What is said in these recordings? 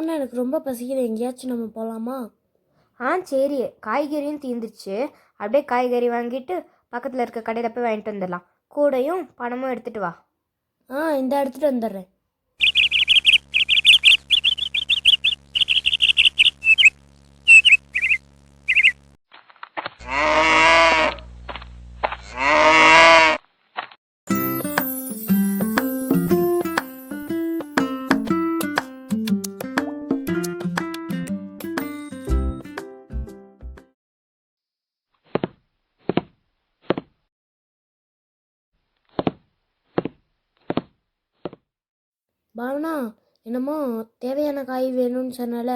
பாவனா எனக்கு ரொம்ப பசிக்குது, எங்கேயாச்சும் நம்ம போகலாமா? சரி, காய்கறியும் தீர்ந்துருச்சு. அப்படியே காய்கறி வாங்கிட்டு பக்கத்தில் இருக்க கடையில் போய் வாங்கிட்டு வந்துடலாம். கூடையும் பணமும் எடுத்துகிட்டு வா. இந்த எடுத்துகிட்டு வந்துடுறேன். பாவனா, என்னமோ தேவையான காய் வேணும்னு சொன்னால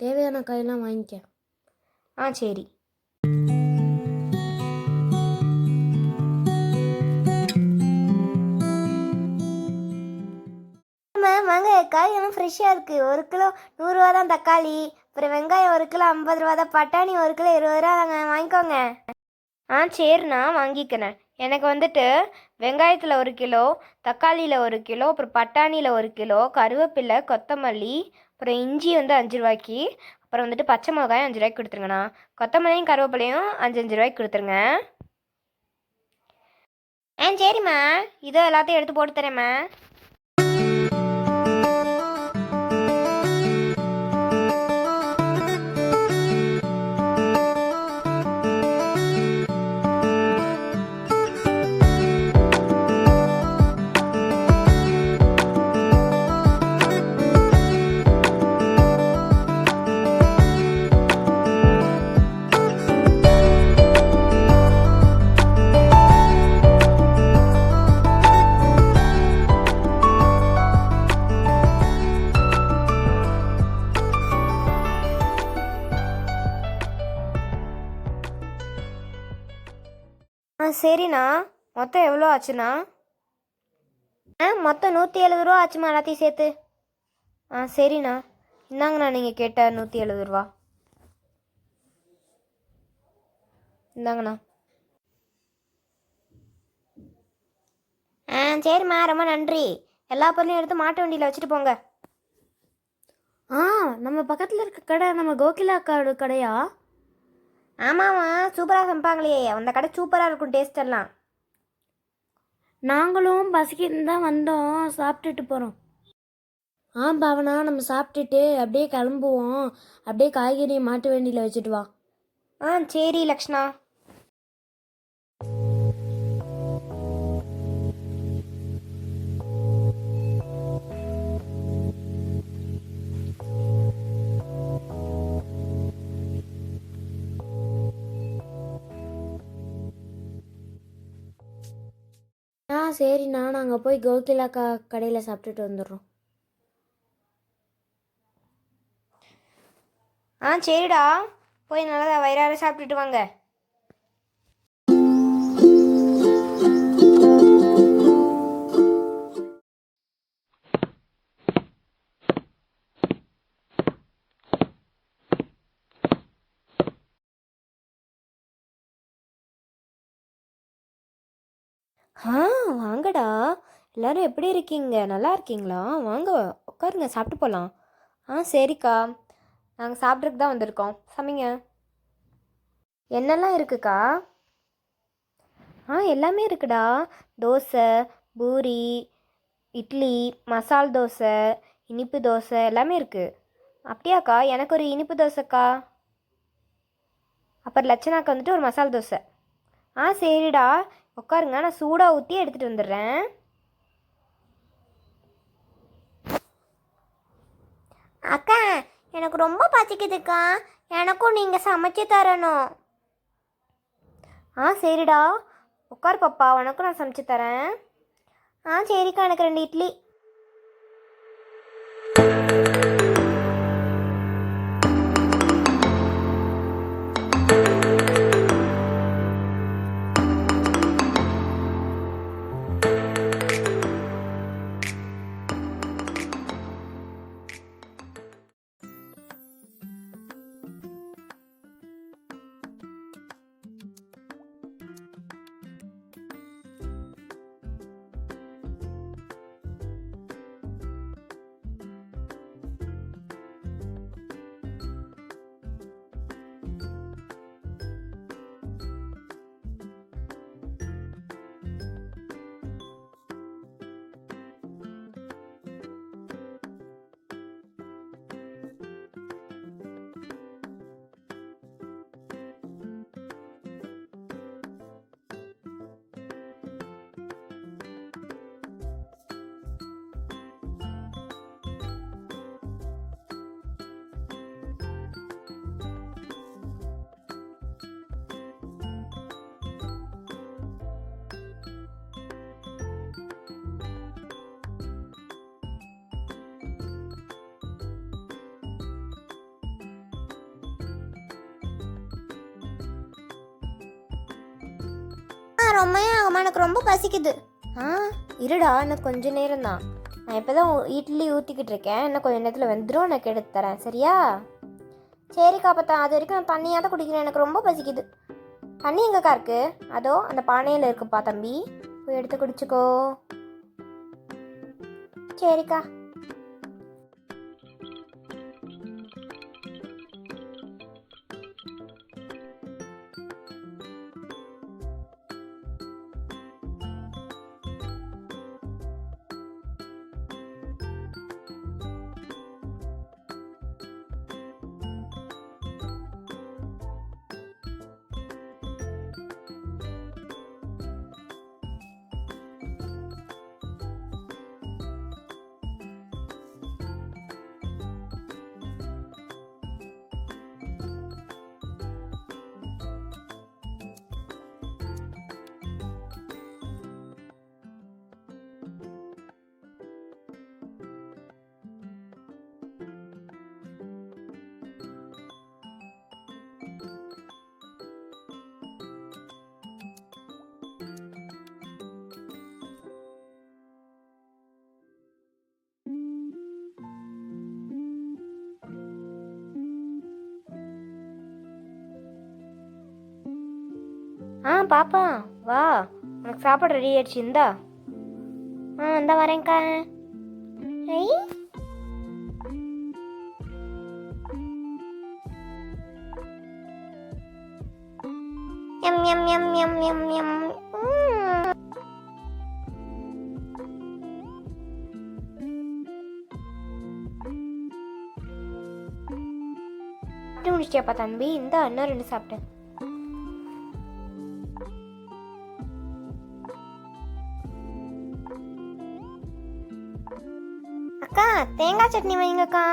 தேவையான காயெல்லாம் வாங்கிக்க. சரி. வாங்க, காயெல்லாம் ஃப்ரெஷ்ஷாக இருக்குது. 1 கிலோ 100 ரூபா தான் தக்காளி, அப்புறம் வெங்காயம் 1 கிலோ 50 ரூபா தான், பட்டாணி 1 கிலோ 20 ரூபா தாங்க, வாங்கிக்கோங்க. சரிண்ணா, வாங்கிக்கிறேன். எனக்கு வந்துட்டு வெங்காயத்தில் 1 கிலோ, தக்காளியில் 1 கிலோ, அப்புறம் பட்டாணியில் 1 கிலோ, கருவேப்பிலை, கொத்தமல்லி, அப்புறம் இஞ்சி வந்து 5 ரூபாய்க்கு, அப்புறம் வந்துட்டு பச்சை மிளகாயும் 5 ரூபாய்க்கு கொடுத்துருங்கண்ணா. கொத்தமல்லியும் கருவேப்பிலையும் 5 ரூபாய்க்கு கொடுத்துருங்க. சரிம்மா, இதோ எல்லாத்தையும் எடுத்து போட்டு தரேம்மா. சரிண்ணா, மொத்தம் எவ்வளோ ஆச்சுண்ணா? மொத்தம் 170 ரூபா ஆச்சுமா, எல்லாத்தையும் சேர்த்து. சரிண்ணா, இந்தாங்கண்ணா நீங்கள் கேட்ட 170 ரூபா. இந்தாங்கண்ணா. சரிம்மா, ரொம்ப நன்றி. எல்லா பொருளையும் எடுத்து மாட்டு வண்டியில் வச்சுட்டு போங்க. நம்ம பக்கத்தில் இருக்க கடை நம்ம கோகிலா கடையா? ஆமாம்மா, சூப்பராக சமைப்பாங்களே, அந்த கடை சூப்பராக இருக்கும் டேஸ்ட் எல்லாம். நாங்களும் பசிக்குன்னு தான் வந்தோம், சாப்பிட்டுட்டு போகிறோம். பாவனா, நம்ம சாப்பிட்டுட்டு அப்படியே கிளம்புவோம். அப்படியே காய்கறியை மாட்டு வண்டியில் வச்சுட்டு வா. சரி லக்ஷ்ணா. சரிண்ணா, நாங்கள் போய் கோகிலா கடையில் சாப்பிட்டுட்டு வந்துடுறோம். சரிடா, போய் நல்லா வயிறார சாப்பிட்டுட்டு வாங்க. வாங்கடா, எல்லாரும் எப்படி இருக்கீங்க? நல்லா இருக்கீங்களா? வாங்க உட்காருங்க, சாப்பிட்டு போகலாம். சரிக்கா, நாங்கள் சாப்பிட்றதுக்கு தான் வந்திருக்கோம். சமைங்க. என்னெல்லாம் இருக்குக்கா? எல்லாமே இருக்குடா. தோசை, பூரி, இட்லி, மசால் தோசை, இனிப்பு தோசை எல்லாமே இருக்குது. அப்படியாக்கா? எனக்கு ஒரு இனிப்பு தோசைக்கா. அப்புறம் லட்சணாக்கு வந்துட்டு ஒரு மசால் தோசை. சரிடா, உட்காருங்க, நான் சூடாக ஊற்றி எடுத்துகிட்டு வந்துடுறேன். அக்கா, எனக்கு ரொம்ப பசிக்குதுக்கா, எனக்கும் நீங்கள் சமைச்சு தரணும். சரிடா, உட்கார் பாப்பா, உனக்கும் நான் சமைச்சு தரேன். சரிக்கா, எனக்கு 2 இட்லி. செம்மையாக ஆகுமா, எனக்கு ரொம்ப பசிக்குது. இருடா, இன்னும் கொஞ்சம் நேரம் தான். நான் இப்போ தான் இட்லி ஊற்றிக்கிட்டு இருக்கேன். இன்னும் கொஞ்சம் நேரத்தில் வெந்துடும், எனக்கு எடுத்து தரேன். சரியா? சரிக்கா பார்த்தா, அது வரைக்கும் நான் தண்ணியாக தான் குடிக்கிறேன், எனக்கு ரொம்ப பசிக்குது. தண்ணி எங்கக்கா இருக்கு? அதோ அந்த பானையில் இருக்குப்பா தம்பி, போய் எடுத்து குடிச்சுக்கோ. சரிக்கா. பாப்பா வா, உனக்கு சாப்பாடு ரெடி ஆயிடுச்சு. இந்தா. இந்தா வரேன்க்கா. ஐ, எம் எம் எம் எம் எம் எம். சாப்பிட்டு முடிச்சிட்டியாப்பா தம்பி? இந்தா இன்னும் 2 சாப்பிட்டேன். அக்கா, தேங்காய் சட்னி வைங்கக்கா.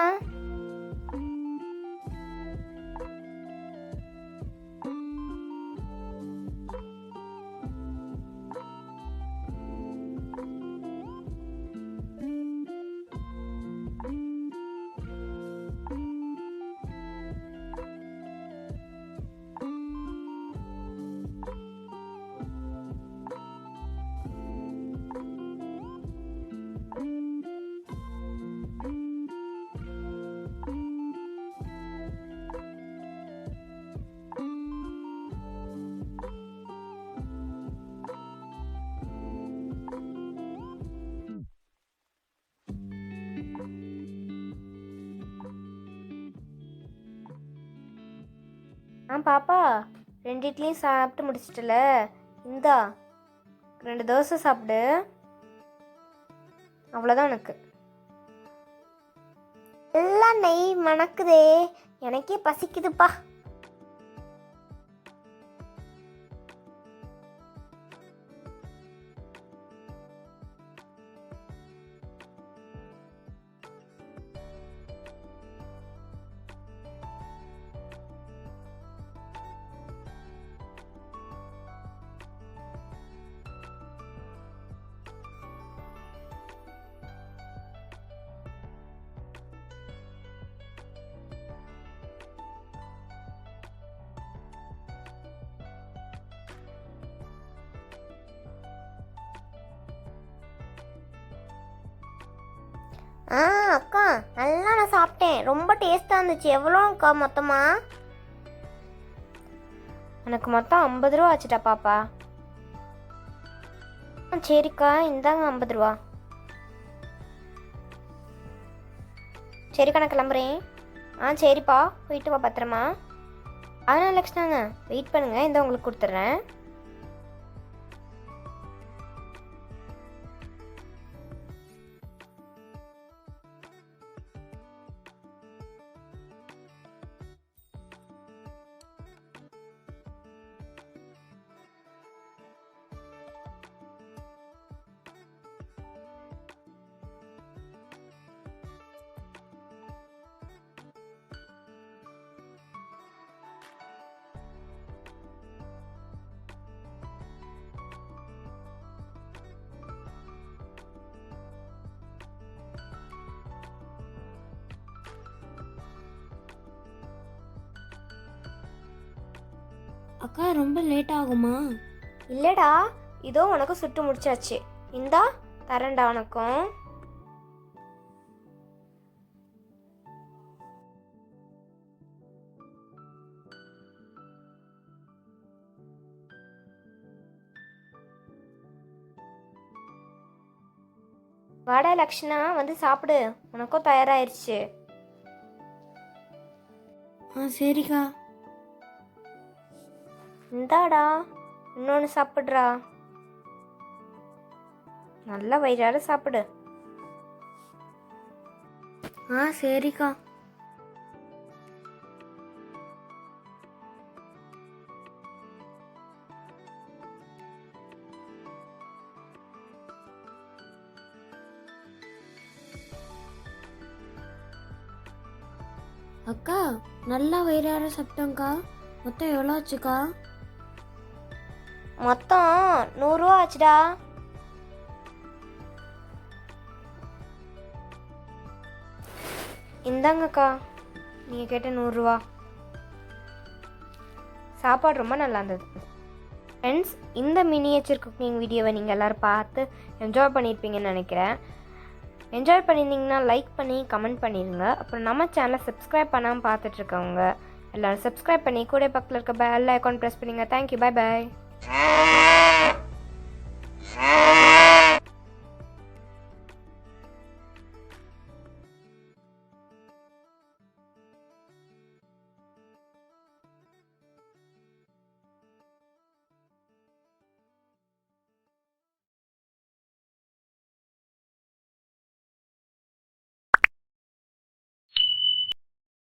பாப்பா, 2 இட்லியும் சாப்பிட்டு முடிச்சிட்டல, இந்தா 2 தோசை சாப்பிடு. அவ்வளோதான் உனக்கு. எல்லாம் நெய் மணக்குதே, எனக்கே பசிக்குதுப்பா. அக்கா, நல்லா நான் சாப்பிட்டேன், ரொம்ப டேஸ்ட்டாக இருந்துச்சு. எவ்வளோ அக்கா மொத்தமாக? எனக்கு மொத்தம் 50 ரூபா ஆச்சுட்டா பாப்பா. சரிக்கா, இந்தாங்க 50 ரூபா. சரிக்கா, நான் கிளம்புறேன். சரிப்பா, போயிட்டு வா பத்திரமா. அதனால் லக்ஷ்னாங்க, வெயிட் பண்ணுங்கள், இந்த உங்களுக்கு கொடுத்துட்றேன். அக்கா ரொம்ப லேட் ஆகுமா? இல்லைடா, இதோ உனக்கு சுட்டு முடிச்சாச்சு. இந்தா தரேன்டா உனக்கும். வாடா லக்ஷ்ணா, வந்து சாப்பிடு, உனக்கும் தயாராகிருச்சு. சரிக்கா. இந்தாடா இன்னொன்று சாப்பிட்றா, நல்லா வயிறார சாப்பிடு. சரிக்கா. அக்கா, நல்லா வயிறார சாப்பிட்டோங்க்கா. மொத்தம் எவ்வளோ ஆச்சுக்கா? மொத்தம் 100 ரூபா ஆச்சுடா. இந்தாங்கக்கா, நீங்கள் கேட்ட 100 ரூபா. சாப்பாடு ரொம்ப நல்லா இருந்தது. ஃப்ரெண்ட்ஸ், இந்த மினியேச்சர் குக்கிங் வீடியோவை நீங்கள் எல்லோரும் பார்த்து என்ஜாய் பண்ணியிருப்பீங்கன்னு நினைக்கிறேன். என்ஜாய் பண்ணியிருந்தீங்கன்னா லைக் பண்ணி கமெண்ட் பண்ணிடுங்க. அப்புறம் நம்ம சேனலை சப்ஸ்கிரைப் பண்ணாமல் பார்த்துட்ருக்கவங்க எல்லோரும் சப்ஸ்கிரைப் பண்ணி கூட பக்கத்தில் இருக்க பெல் ஐகான் ப்ரெஸ் பண்ணுங்க. Thank you, bye bye.